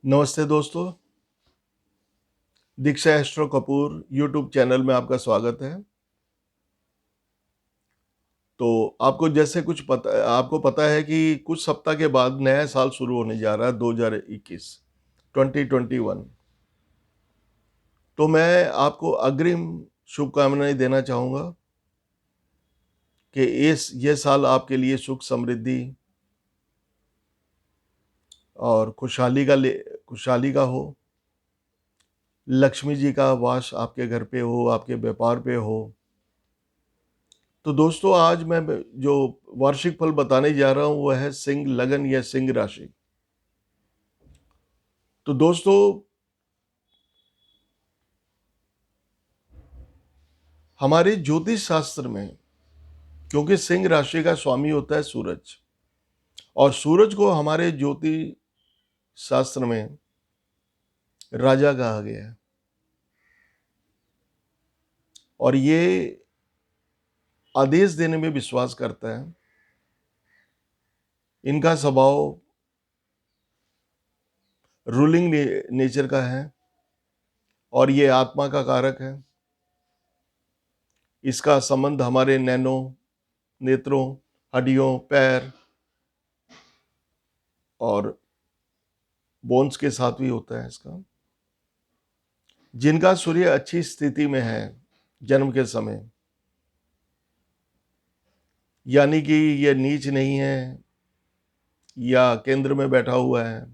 नमस्ते दोस्तों, दीक्षा astro Kapoor YouTube channel में आपका स्वागत है। तो आपको पता है कि कुछ सप्ताह के बाद नया साल शुरू होने जा रहा है 2021 2021। तो मैं आपको अग्रिम शुभकामनाएं देना चाहूँगा कि ये साल आपके लिए सुख समृद्धि और खुशहाली का हो। लक्ष्मी जी का वास आपके घर पे हो, आपके व्यापार पे हो। तो दोस्तों, आज मैं जो वार्षिक फल बताने जा रहा हूँ वह है सिंह लगन या सिंह राशि। तो दोस्तों, हमारे ज्योतिष शास्त्र में, क्योंकि सिंह राशि का स्वामी होता है सूरज, और सूरज को हमारे ज्योतिष शास्त्र में राजा कहा गया है। और ये आदेश देने में विश्वास करता है। इनका स्वभाव रूलिंग नेचर का है और ये आत्मा का कारक है। इसका संबंध हमारे नैनों, नेत्रों, हड्डियों, पैर और बोन्स के साथ भी होता है इसका। जिनका सूर्य अच्छी स्थिति में है जन्म के समय, यानी कि यह नीच नहीं है या केंद्र में बैठा हुआ है,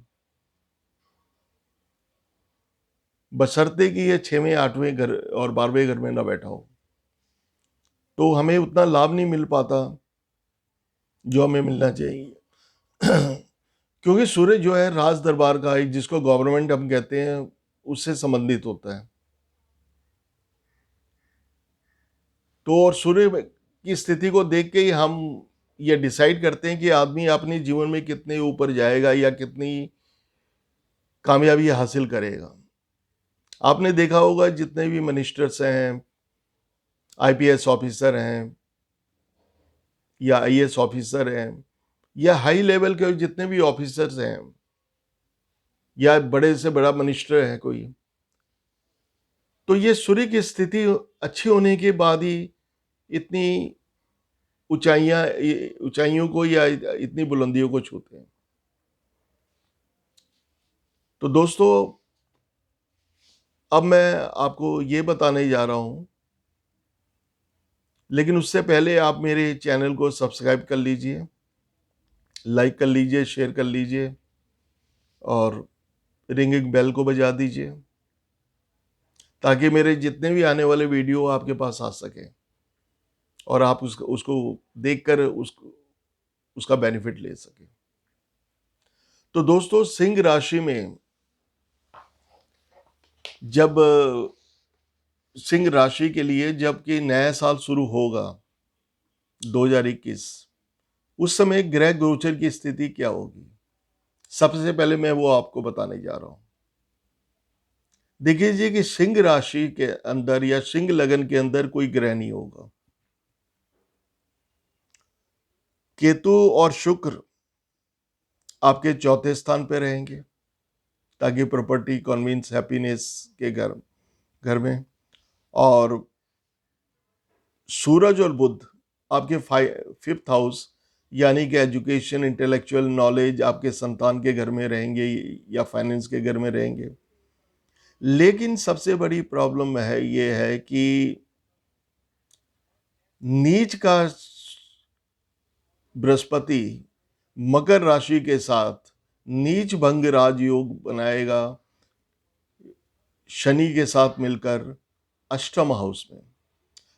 बशर्ते कि यह 6वें 8वें घर और 12वें घर में ना बैठा हो, तो हमें उतना लाभ नहीं मिल पाता जो हमें मिलना चाहिए। क्योंकि सूर्य जो है राज दरबार का, जिसको गवर्नमेंट हम कहते हैं, उससे संबंधित होता है। तो और सूर्य की स्थिति को देख के ही हम ये डिसाइड करते हैं कि आदमी अपने जीवन में कितने ऊपर जाएगा या कितनी कामयाबी हासिल करेगा। आपने देखा होगा जितने भी मिनिस्टर्स हैं, आईपीएस ऑफिसर हैं या आईएएस ऑफिसर हैं या हाई लेवल के जितने भी ऑफिसर्स हैं या बड़े से बड़ा मिनिस्टर है कोई, तो ये सूर्य की स्थिति अच्छी होने के बाद ही इतनी ऊंचाइयों को या इतनी बुलंदियों को छूते हैं। तो दोस्तों, अब मैं आपको ये बताने जा रहा हूं, लेकिन उससे पहले आप मेरे चैनल को सब्सक्राइब कर लीजिए, लाइक कर लीजिए, शेयर कर लीजिए और रिंगिंग बेल को बजा दीजिए, ताकि मेरे जितने भी आने वाले वीडियो आपके पास आ सके और आप उसको देखकर उसका बेनिफिट ले सके। तो दोस्तों, सिंह राशि में जब सिंह राशि के लिए जबकि नया साल शुरू होगा 2021, उस समय ग्रह गोचर की स्थिति क्या होगी, सबसे पहले मैं वो आपको बताने जा रहा हूं। देखिए जी कि सिंह राशि के अंदर या सिंह लगन के अंदर कोई ग्रह नहीं होगा। केतु और शुक्र आपके चौथे स्थान पे रहेंगे, ताकि प्रॉपर्टी, कन्वीनियंस, हैप्पीनेस के घर में। और सूरज और बुध आपके 5th हाउस, यानी कि एजुकेशन, इंटेलेक्चुअल नॉलेज, आपके संतान के घर में रहेंगे या फाइनेंस के घर में रहेंगे। लेकिन सबसे बड़ी प्रॉब्लम है ये है कि नीच का बृहस्पति मकर राशि के साथ नीच भंग राजयोग बनाएगा शनि के साथ मिलकर अष्टम हाउस में।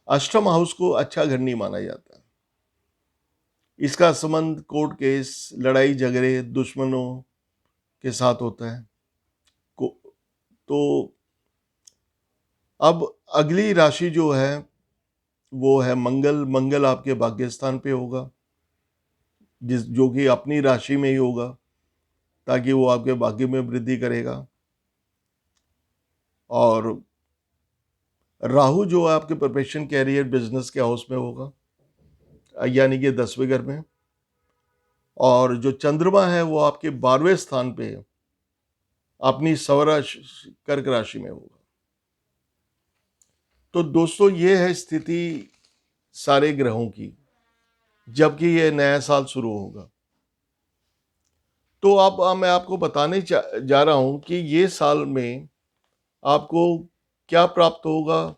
अष्टम हाउस को अच्छा घर नहीं माना जाता। इसका संबंध कोर्ट केस, लड़ाई झगड़े, दुश्मनों के साथ होता है। तो अब अगली राशि जो है वो है मंगल। मंगल आपके भाग्य स्थान पे होगा, जो कि अपनी राशि में ही होगा, ताकि वो आपके भाग्य में वृद्धि करेगा। और राहु जो है आपके प्रोफेशन, कैरियर, बिजनेस के हाउस में होगा, यानी कि 10वें घर में। और जो चंद्रमा है वो आपके 12वें स्थान पे है, अपनी सवरा कर्क राशि में होगा। तो दोस्तों ये है स्थिति सारे ग्रहों की जबकि ये नया साल शुरू होगा। तो अब मैं आपको बताने जा रहा हूं कि ये साल में आपको क्या प्राप्त होगा,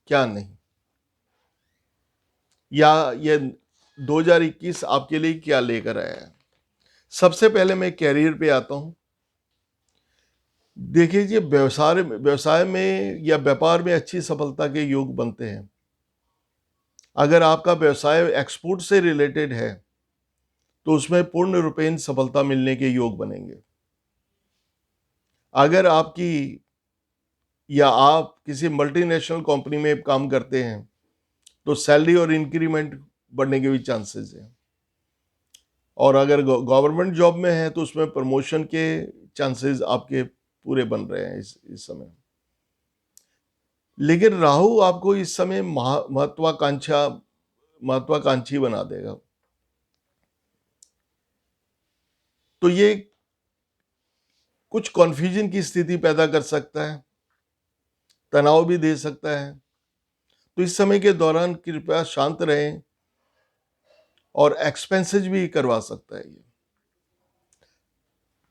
क्या नहीं, या ये 2021 आपके लिए क्या लेकर आया है। सबसे पहले मैं कैरियर पे आता हूं। देखिए जी, व्यवसाय में या व्यापार में अच्छी सफलता के योग बनते हैं। अगर आपका व्यवसाय एक्सपोर्ट से रिलेटेड है तो उसमें पूर्ण रूपेण सफलता मिलने के योग बनेंगे। अगर आपकी या आप किसी मल्टीनेशनल कंपनी में काम करते हैं तो सैलरी और इंक्रीमेंट बढ़ने के भी चांसेस हैं। और अगर गवर्नमेंट जॉब में है तो उसमें प्रमोशन के चांसेस आपके पूरे बन रहे हैं इस समय। लेकिन राहु आपको इस समय महत्वाकांक्षी बना देगा। तो ये कुछ कॉन्फ्यूजन की स्थिति पैदा कर सकता है, तनाव भी दे सकता है। तो इस समय के दौरान कृपया शांत रहें, और एक्सपेंसेस भी करवा सकता है ये।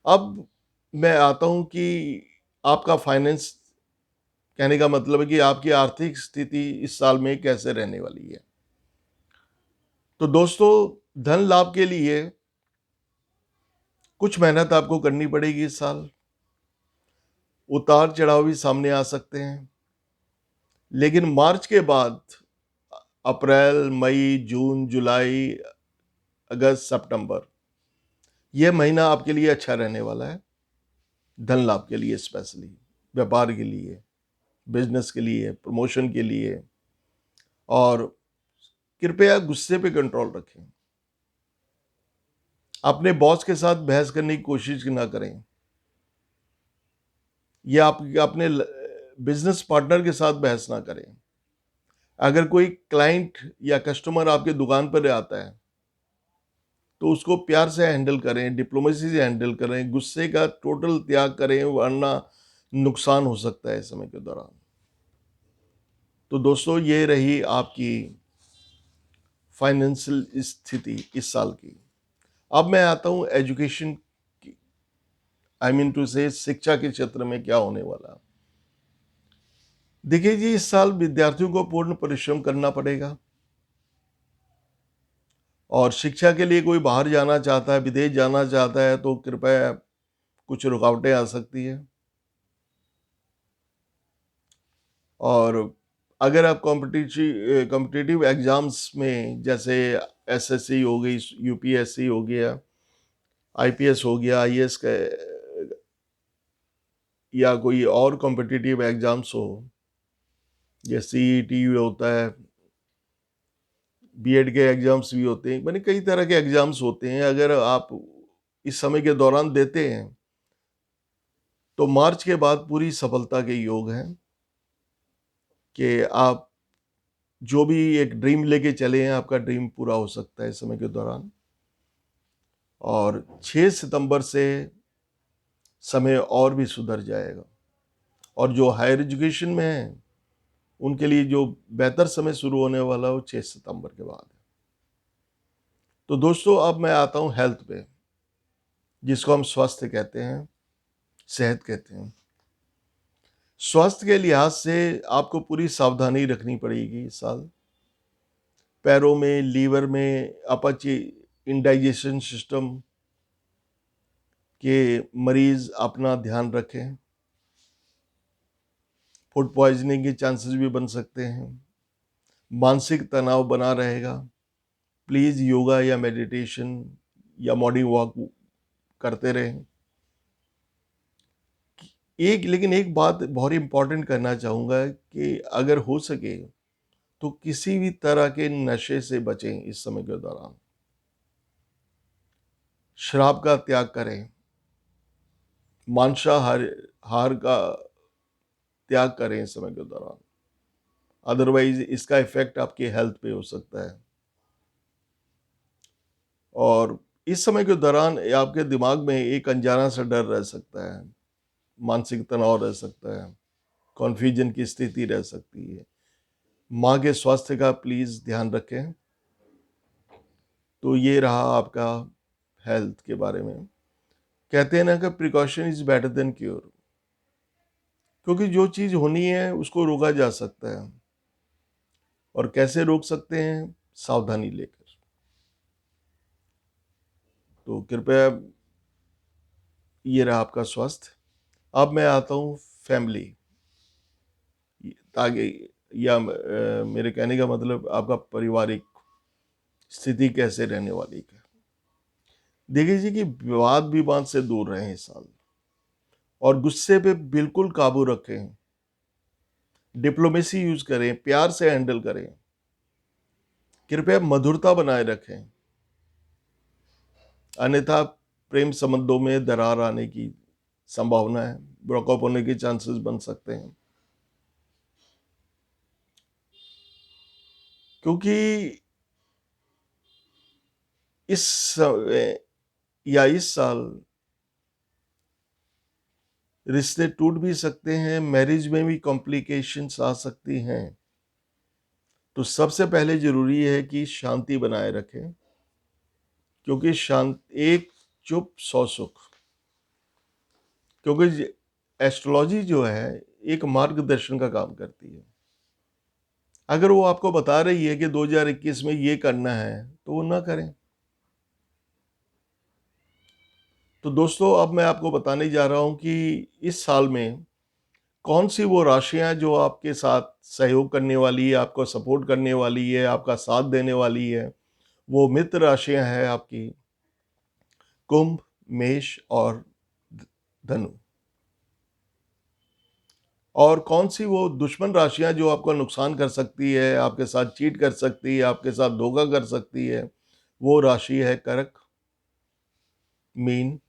अब मैं आता हूं कि आपका फाइनेंस, कहने का मतलब है कि आपकी आर्थिक स्थिति इस साल में कैसे रहने वाली है। तो दोस्तों, धन लाभ के लिए कुछ मेहनत आपको करनी पड़ेगी इस साल। उतार चढ़ाव भी सामने आ सकते हैं, लेकिन मार्च के बाद अप्रैल, मई, जून, जुलाई, अगस्त, सितंबर, यह महीना आपके लिए अच्छा रहने वाला है। धन लाभ के लिए, स्पेशली व्यापार के लिए, बिजनेस के लिए, प्रमोशन के लिए। और कृपया गुस्से पे कंट्रोल रखें। अपने बॉस के साथ बहस करने की कोशिश ना करें, या आप अपने बिजनेस पार्टनर के साथ बहस ना करें। अगर कोई क्लाइंट या कस्टमर आपके दुकान पर आता है तो उसको प्यार से हैंडल करें, डिप्लोमेसी से हैंडल करें, गुस्से का टोटल त्याग करें, वरना नुकसान हो सकता है समय के दौरान। तो दोस्तों, ये रही आपकी फाइनेंशियल स्थिति इस साल की। अब मैं आता हूं एजुकेशन की, आई मीन टू से शिक्षा के क्षेत्र में क्या होने वाला। देखिए जी, इस साल विद्यार्थियों को पूर्ण परिश्रम करना पड़ेगा। और शिक्षा के लिए कोई बाहर जाना चाहता है, विदेश जाना चाहता है, तो कृपया कुछ रुकावटें आ सकती है। और अगर आप कॉम्पिटिटिव एग्जाम्स में, जैसे एसएससी हो गई, यूपीएससी हो गया, आईपीएस हो गया, आईएएस का, या कोई और कॉम्पिटिटिव एग्जाम्स हो, जैसे सीईटी होता है, बीएड के एग्जाम्स भी होते हैं, माने कई तरह के एग्जाम्स होते हैं। अगर आप इस समय के दौरान देते हैं तो मार्च के बाद पूरी सफलता के योग हैं कि आप जो भी एक ड्रीम लेके चले हैं, आपका ड्रीम पूरा हो सकता है इस समय के दौरान। और 6 सितंबर से समय और भी सुधर जाएगा। और जो हायर एजुकेशन में है उनके लिए जो बेहतर समय शुरू होने वाला है वो 6 सितंबर के बाद है। तो दोस्तों, अब मैं आता हूं हेल्थ पे, जिसको हम स्वास्थ्य कहते हैं, सेहत कहते हैं। स्वास्थ्य के लिहाज से आपको पूरी सावधानी रखनी पड़ेगी इस साल। पैरों में, लीवर में, अपच, इंडाइजेशन सिस्टम के मरीज अपना ध्यान रखें। फूड पॉइजनिंग के चांसेस भी बन सकते हैं। मानसिक तनाव बना रहेगा। प्लीज योगा या मेडिटेशन या मॉर्निंग वॉक करते रहें। लेकिन एक बात बहुत इंपॉर्टेंट करना चाहूंगा कि अगर हो सके तो किसी भी तरह के नशे से बचें इस समय के दौरान। शराब का त्याग करें, मांसाहार हार का त्याग करें इस समय के दौरान। अदरवाइज इसका इफेक्ट आपके हेल्थ पे हो सकता है। और इस समय के दौरान आपके दिमाग में एक अनजाना सा डर रह सकता है, मानसिक तनाव रह सकता है, कॉन्फ्यूजन की स्थिति रह सकती है। माँ के स्वास्थ्य का प्लीज़ ध्यान रखें। तो ये रहा आपका हेल्थ के बारे में। कहते हैं ना कि precaution is better than cure, क्योंकि जो चीज़ होनी है उसको रोका जा सकता है। और कैसे रोक सकते हैं? सावधानी लेकर। तो कृपया, ये रहा आपका स्वास्थ्य। अब मैं आता हूँ फैमिली, ताकि या मेरे कहने का मतलब आपका पारिवारिक स्थिति कैसे रहने वाली है। देखिए जी कि विवाद विवाद से दूर रहें इस साल, और गुस्से पे बिल्कुल काबू रखें। डिप्लोमेसी यूज करें, प्यार से हैंडल करें। कृपया मधुरता बनाए रखें, अन्यथा प्रेम संबंधों में दरार आने की संभावना है, ब्रेकअप होने के चांसेस बन सकते हैं। क्योंकि इस समय या इस साल रिश्ते टूट भी सकते हैं, मैरिज में भी कॉम्प्लिकेशंस आ सकती हैं। तो सबसे पहले जरूरी है कि शांति बनाए रखें, क्योंकि शांत एक चुप सौ सुख। क्योंकि एस्ट्रोलॉजी जो है एक मार्गदर्शन का काम करती है। अगर वो आपको बता रही है कि 2021 में ये करना है तो वो ना करें। तो दोस्तों, अब मैं आपको बताने जा रहा हूं कि इस साल में कौन सी वो राशियां जो आपके साथ सहयोग करने वाली है, आपको सपोर्ट करने वाली है, आपका साथ देने वाली है। वो मित्र राशियां हैं आपकी कुंभ, मेष और धनु। और कौन सी वो दुश्मन राशियां जो आपको नुकसान कर सकती है, आपके साथ चीट कर सकती है, आपके साथ धोखा कर सकती है। वो राशि है कर्क, मीन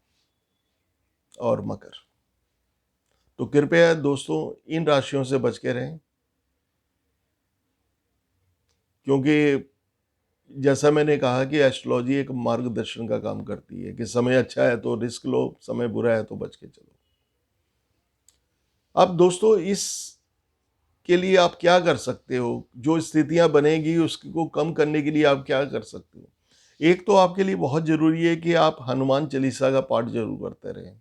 और मकर। तो कृपया दोस्तों, इन राशियों से बच के रहें, क्योंकि जैसा मैंने कहा कि एस्ट्रोलॉजी एक मार्गदर्शन का काम करती है कि समय अच्छा है तो रिस्क लो, समय बुरा है तो बच के चलो। अब दोस्तों, इस के लिए आप क्या कर सकते हो? जो स्थितियां बनेगी उसको कम करने के लिए आप क्या कर सकते हो? एक तो आपके लिए बहुत जरूरी है कि आप हनुमान चालीसा का पाठ जरूर करते रहें,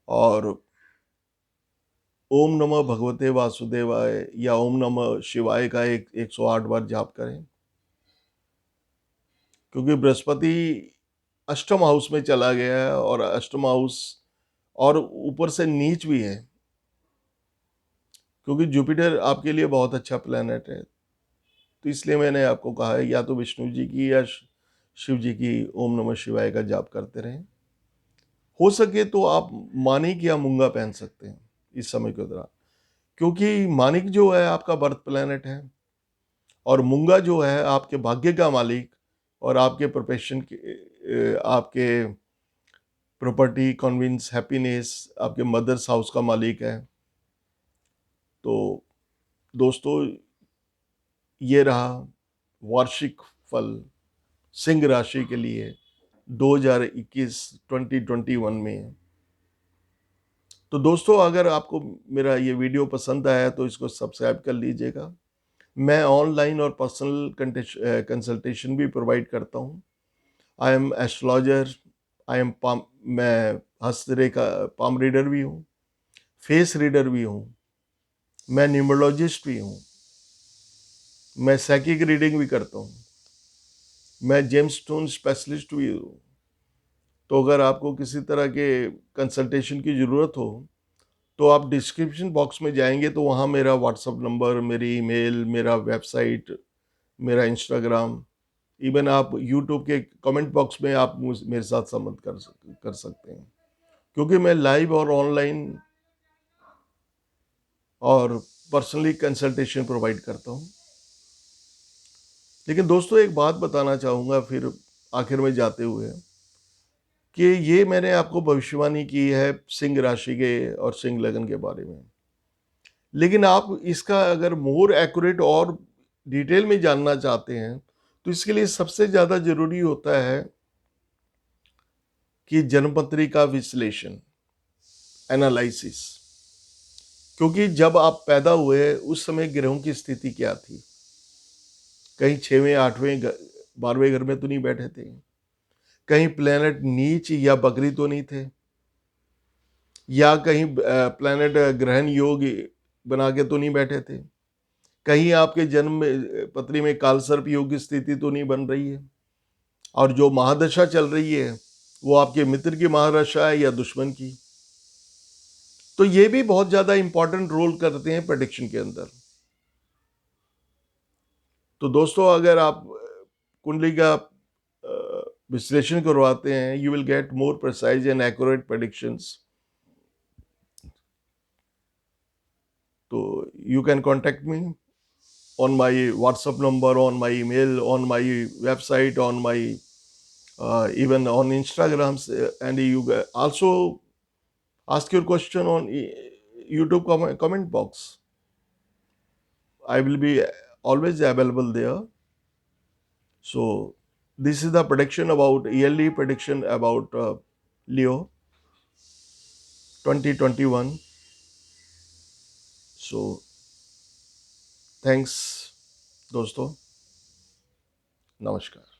और ओम नमः भगवते वासुदेवाय या ओम नमः शिवाय का 108 बार जाप करें। क्योंकि बृहस्पति अष्टम हाउस में चला गया है, और अष्टम हाउस और ऊपर से नीच भी है, क्योंकि जुपिटर आपके लिए बहुत अच्छा प्लेनेट है। तो इसलिए मैंने आपको कहा है, या तो विष्णु जी की या शिव जी की ओम नमः शिवाय का जाप करते रहें। हो सके तो आप मानिक या मूंगा पहन सकते हैं इस समय के दौरान, क्योंकि मानिक जो है आपका बर्थ प्लेनेट है, और मूंगा जो है आपके भाग्य का मालिक, और आपके प्रोफेशन के, आपके प्रॉपर्टी, कॉन्विंस, हैप्पीनेस, आपके मदर्स हाउस का मालिक है। तो दोस्तों, ये रहा वार्षिक फल सिंह राशि के लिए 2021 में। तो दोस्तों, अगर आपको मेरा ये वीडियो पसंद आया तो इसको सब्सक्राइब कर लीजिएगा। मैं ऑनलाइन और पर्सनल कंसल्टेशन भी प्रोवाइड करता हूँ। I am astrologer, I am palm मैं हस्तरेखा पाम रीडर भी हूँ, फेस रीडर भी हूँ, मैं न्यूमरोलॉजिस्ट भी हूँ, मैं साइकिक रीडिंग भी करता हूँ, मैं जेम्स स्टोन स्पेशलिस्ट भी हूँ। तो अगर आपको किसी तरह के कंसल्टेशन की ज़रूरत हो तो आप डिस्क्रिप्शन बॉक्स में जाएंगे तो वहाँ मेरा व्हाट्सअप नंबर, मेरी ईमेल, मेरा वेबसाइट, मेरा इंस्टाग्राम, इवन आप यूट्यूब के कमेंट बॉक्स में आप मेरे साथ संबंध कर सकते हैं, क्योंकि मैं लाइव और ऑनलाइन और पर्सनली कंसल्टेशन प्रोवाइड करता हूँ। लेकिन दोस्तों, एक बात बताना चाहूँगा फिर आखिर में जाते हुए, कि ये मैंने आपको भविष्यवाणी की है सिंह राशि के और सिंह लगन के बारे में। लेकिन आप इसका अगर मोर एक्यूरेट और डिटेल में जानना चाहते हैं तो इसके लिए सबसे ज़्यादा जरूरी होता है कि जन्मपत्री का विश्लेषण, एनालिसिस। क्योंकि जब आप पैदा हुए उस समय ग्रहों की स्थिति क्या थी, कहीं 6वें 8वें 12वें घर में तो नहीं बैठे थे, कहीं प्लेनेट नीच या बकरी तो नहीं थे, या कहीं प्लेनेट ग्रहण योग बना के तो नहीं बैठे थे, कहीं आपके जन्म पत्री में कालसर्प योग की स्थिति तो नहीं बन रही है, और जो महादशा चल रही है वो आपके मित्र की महादशा है या दुश्मन की। तो ये भी बहुत ज्यादा इंपॉर्टेंट रोल करते हैं प्रेडिक्शन के अंदर। तो दोस्तों, अगर आप कुंडली का विश्लेषण करवाते हैं, you will get more precise and accurate predictions. तो you can contact me on my WhatsApp number, on my email, on my website, on my even on Instagram, and you also ask your question on YouTube comment box. I will be always available there. So this is the prediction about yearly prediction about Leo 2021. So thanks दोस्तों, नमस्कार।